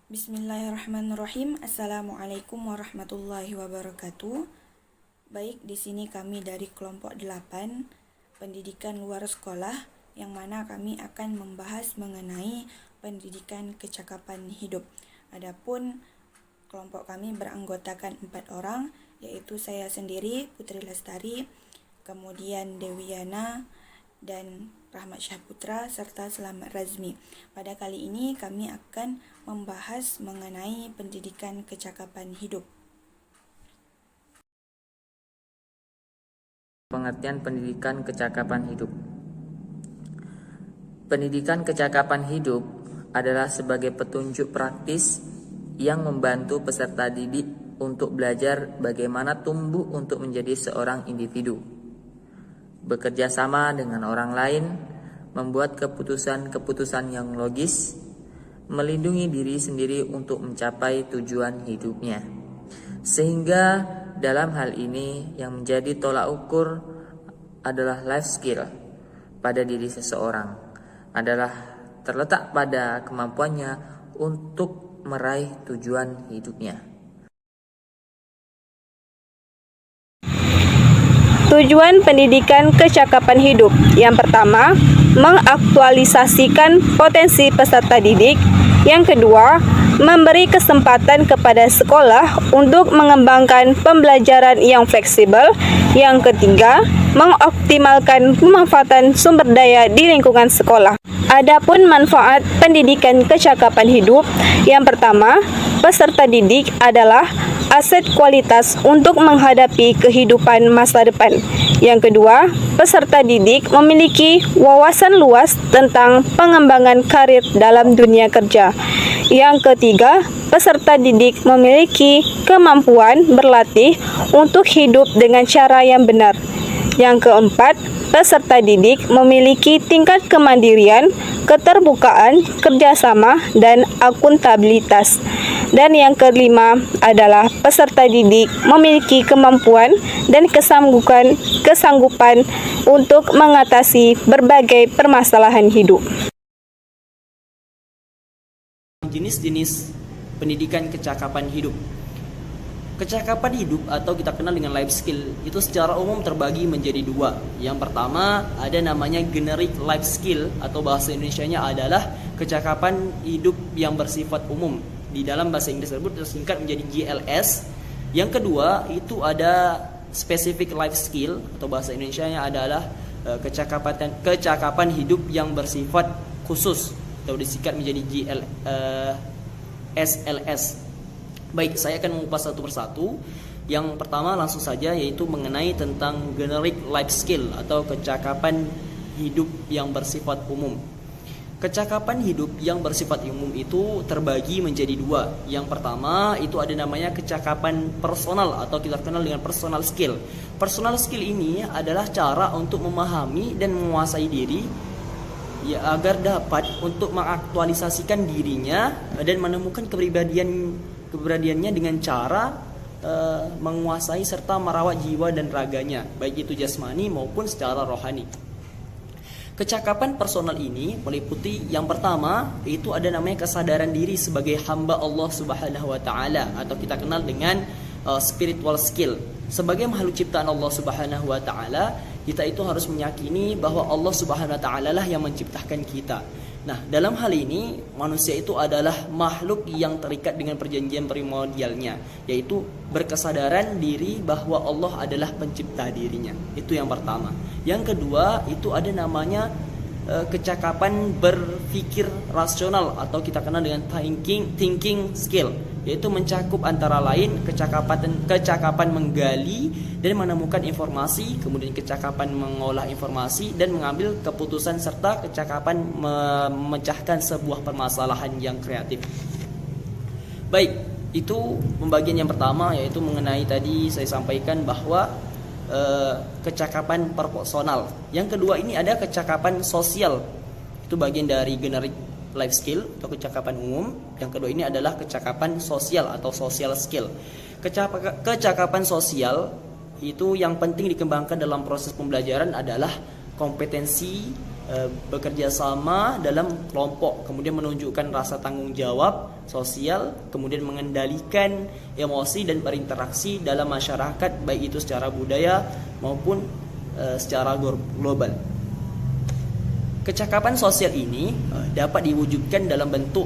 Bismillahirrahmanirrahim. Assalamualaikum warahmatullahi wabarakatuh. Baik, di sini kami dari kelompok 8 pendidikan luar sekolah, yang mana kami akan membahas mengenai pendidikan kecakapan hidup. Adapun kelompok kami beranggotakan 4 orang, yaitu saya sendiri, Putri Lestari, kemudian Dewi Yana, dan Rahmat Syahputra, serta Selamat Razmi. Pada kali ini kami akan membahas mengenai pendidikan kecakapan hidup. Pengertian pendidikan kecakapan hidup. Pendidikan kecakapan hidup adalah sebagai petunjuk praktis yang membantu peserta didik untuk belajar bagaimana tumbuh untuk menjadi seorang individu, bekerja sama dengan orang lain, membuat keputusan-keputusan yang logis, melindungi diri sendiri untuk mencapai tujuan hidupnya. Sehingga dalam hal ini yang menjadi tolak ukur adalah life skill pada diri seseorang, adalah terletak pada kemampuannya untuk meraih tujuan hidupnya. Tujuan pendidikan kecakapan hidup. Yang pertama, mengaktualisasikan potensi peserta didik. Yang kedua, memberi kesempatan kepada sekolah untuk mengembangkan pembelajaran yang fleksibel. Yang ketiga, mengoptimalkan pemanfaatan sumber daya di lingkungan sekolah. Adapun manfaat pendidikan kecakapan hidup, yang pertama, peserta didik adalah aset kualitas untuk menghadapi kehidupan masa depan. Yang kedua, peserta didik memiliki wawasan luas tentang pengembangan karir dalam dunia kerja. Yang ketiga, peserta didik memiliki kemampuan berlatih untuk hidup dengan cara yang benar. Yang keempat, peserta didik memiliki tingkat kemandirian, keterbukaan, kerjasama, dan akuntabilitas. Dan yang kelima adalah peserta didik memiliki kemampuan dan kesanggupan untuk mengatasi berbagai permasalahan hidup. Jenis-jenis pendidikan kecakapan hidup. Kecakapan hidup atau kita kenal dengan life skill itu secara umum terbagi menjadi dua. Yang pertama ada namanya generic life skill atau bahasa Indonesianya adalah kecakapan hidup yang bersifat umum. Di dalam bahasa Inggris tersebut tersingkat menjadi GLS. Yang kedua itu ada specific life skill atau bahasa Indonesianya adalah kecakapan hidup yang bersifat khusus atau disingkat menjadi SLS. Baik, saya akan mengupas satu persatu. Yang pertama langsung saja yaitu mengenai tentang generic life skill atau kecakapan hidup yang bersifat umum. Kecakapan hidup yang bersifat umum itu terbagi menjadi dua. Yang pertama itu ada namanya kecakapan personal atau kita kenal dengan personal skill. Personal skill ini adalah cara untuk memahami dan menguasai diri ya, agar dapat untuk mengaktualisasikan dirinya dan menemukan kepribadiannya dengan cara menguasai serta merawat jiwa dan raganya, baik itu jasmani maupun secara rohani. Kecakapan personal ini meliputi yang pertama yaitu ada namanya kesadaran diri sebagai hamba Allah Subhanahu wa taala atau kita kenal dengan spiritual skill. Sebagai makhluk ciptaan Allah Subhanahu wa taala, kita itu harus meyakini bahwa Allah Subhanahu wa taala lah yang menciptakan kita. Nah, dalam hal ini manusia itu adalah makhluk yang terikat dengan perjanjian primordialnya, yaitu berkesadaran diri bahwa Allah adalah pencipta dirinya. Itu yang pertama. Yang kedua itu ada namanya kecakapan berpikir rasional atau kita kenal dengan thinking skill, yaitu mencakup antara lain kecakapan menggali dan menemukan informasi, kemudian kecakapan mengolah informasi dan mengambil keputusan serta kecakapan memecahkan sebuah permasalahan yang kreatif. Baik, itu pembagian yang pertama yaitu mengenai tadi saya sampaikan bahwa kecakapan personal. Yang kedua ini ada kecakapan sosial. Itu bagian dari generic life skill atau kecakapan umum. Yang kedua ini adalah kecakapan sosial atau social skill. Kecakapan sosial itu yang penting dikembangkan dalam proses pembelajaran adalah kompetensi bekerja sama dalam kelompok, kemudian menunjukkan rasa tanggung jawab sosial, kemudian mengendalikan emosi dan berinteraksi dalam masyarakat, baik itu secara budaya maupun secara global. Kecakapan sosial ini dapat diwujudkan dalam bentuk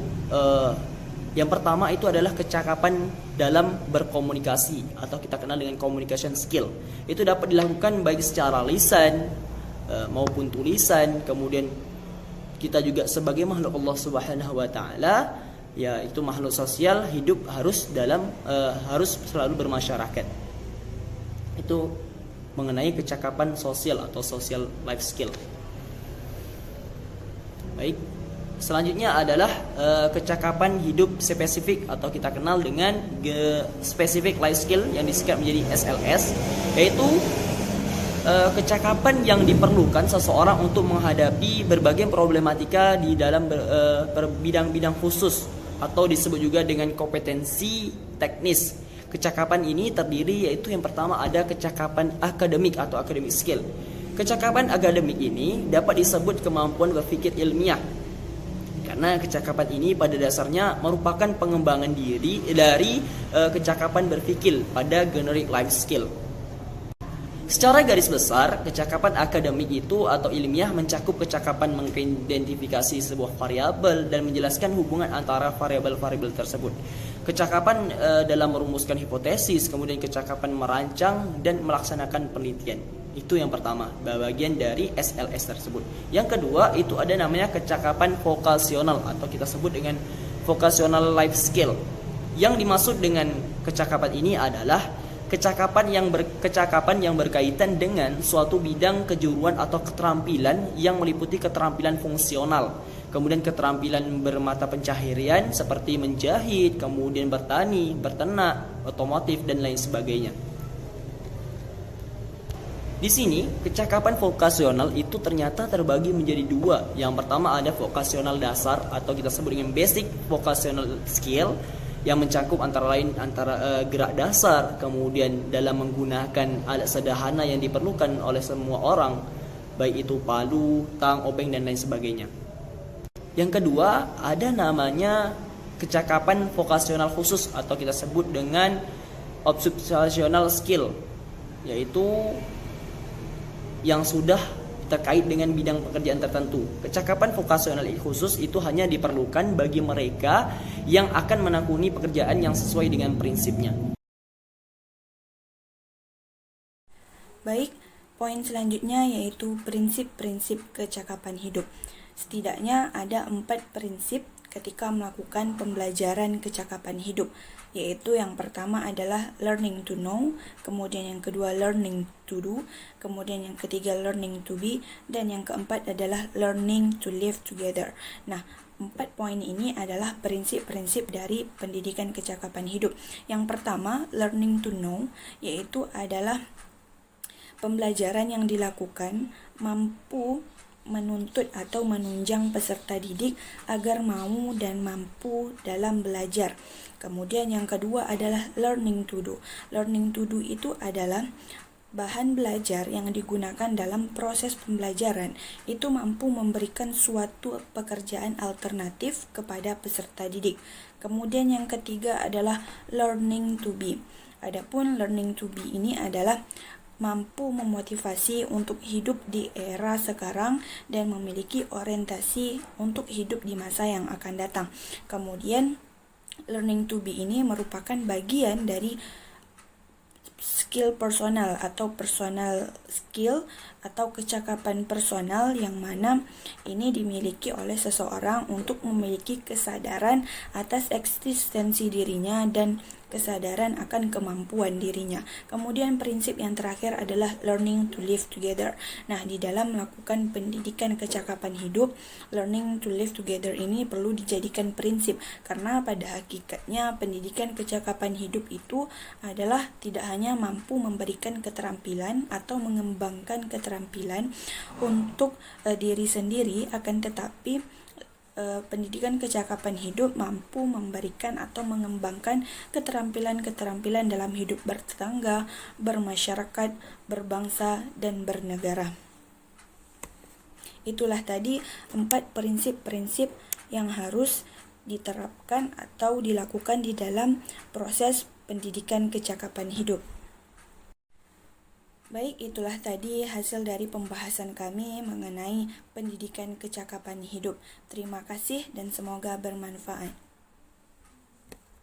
yang pertama itu adalah kecakapan dalam berkomunikasi atau kita kenal dengan communication skill. Itu dapat dilakukan baik secara lisan maupun tulisan. Kemudian kita juga sebagai makhluk Allah Subhanahu wa taala, yaitu makhluk sosial, hidup harus selalu bermasyarakat. Itu mengenai kecakapan sosial atau social life skill. Baik, selanjutnya adalah kecakapan hidup spesifik atau kita kenal dengan specific life skill yang disingkat menjadi SLS, yaitu kecakapan yang diperlukan seseorang untuk menghadapi berbagai problematika di dalam bidang-bidang khusus atau disebut juga dengan kompetensi teknis. Kecakapan ini terdiri yaitu yang pertama ada kecakapan akademik atau academic skill. Kecakapan akademik ini dapat disebut kemampuan berpikir ilmiah, karena kecakapan ini pada dasarnya merupakan pengembangan diri dari kecakapan berpikir pada generic life skill. Secara garis besar, kecakapan akademik itu atau ilmiah mencakup kecakapan mengidentifikasi sebuah variabel dan menjelaskan hubungan antara variabel-variabel tersebut. Kecakapan dalam merumuskan hipotesis, kemudian kecakapan merancang dan melaksanakan penelitian. Itu yang pertama, bagian dari SLS tersebut. Yang kedua, itu ada namanya kecakapan vokasional atau kita sebut dengan vocational life skill. Yang dimaksud dengan kecakapan ini adalah kecakapan yang berkaitan dengan suatu bidang kejuruan atau keterampilan yang meliputi keterampilan fungsional, kemudian keterampilan bermata pencaharian seperti menjahit, kemudian bertani, berternak, otomotif dan lain sebagainya. Di sini kecakapan vokasional itu ternyata terbagi menjadi dua. Yang pertama ada vokasional dasar atau kita sebut dengan basic vocational skill, yang mencakup antara lain gerak dasar, kemudian dalam menggunakan alat sederhana yang diperlukan oleh semua orang, baik itu palu, tang, obeng dan lain sebagainya. Yang kedua ada namanya kecakapan vokasional khusus atau kita sebut dengan observational skill, yaitu yang sudah terkait dengan bidang pekerjaan tertentu. Kecakapan vokasional khusus itu hanya diperlukan bagi mereka yang akan menekuni pekerjaan yang sesuai dengan prinsipnya. Baik, poin selanjutnya yaitu prinsip-prinsip kecakapan hidup. Setidaknya ada 4 prinsip ketika melakukan pembelajaran kecakapan hidup, yaitu yang pertama adalah learning to know, kemudian yang kedua learning to do, kemudian yang ketiga learning to be, dan yang keempat adalah learning to live together. Nah, 4 poin ini adalah prinsip-prinsip dari pendidikan kecakapan hidup. Yang pertama, learning to know, yaitu adalah pembelajaran yang dilakukan mampu menuntut atau menunjang peserta didik agar mau dan mampu dalam belajar. Kemudian yang kedua adalah learning to do. Learning to do itu adalah bahan belajar yang digunakan dalam proses pembelajaran itu mampu memberikan suatu pekerjaan alternatif kepada peserta didik. Kemudian yang ketiga adalah learning to be. Adapun learning to be ini adalah mampu memotivasi untuk hidup di era sekarang dan memiliki orientasi untuk hidup di masa yang akan datang. Kemudian learning to be ini merupakan bagian dari skill personal atau personal skill atau kecakapan personal yang mana ini dimiliki oleh seseorang untuk memiliki kesadaran atas eksistensi dirinya dan kesadaran akan kemampuan dirinya. Kemudian prinsip yang terakhir adalah learning to live together. Nah, di dalam melakukan pendidikan kecakapan hidup, learning to live together ini perlu dijadikan prinsip karena pada hakikatnya pendidikan kecakapan hidup itu adalah tidak hanya mampu memberikan keterampilan atau mengembangkan keterampilan untuk diri sendiri, akan tetapi pendidikan kecakapan hidup mampu memberikan atau mengembangkan keterampilan-keterampilan dalam hidup bertetangga, bermasyarakat, berbangsa, dan bernegara. Itulah tadi 4 prinsip-prinsip yang harus diterapkan atau dilakukan di dalam proses pendidikan kecakapan hidup. Baik, itulah tadi hasil dari pembahasan kami mengenai pendidikan kecakapan hidup. Terima kasih dan semoga bermanfaat.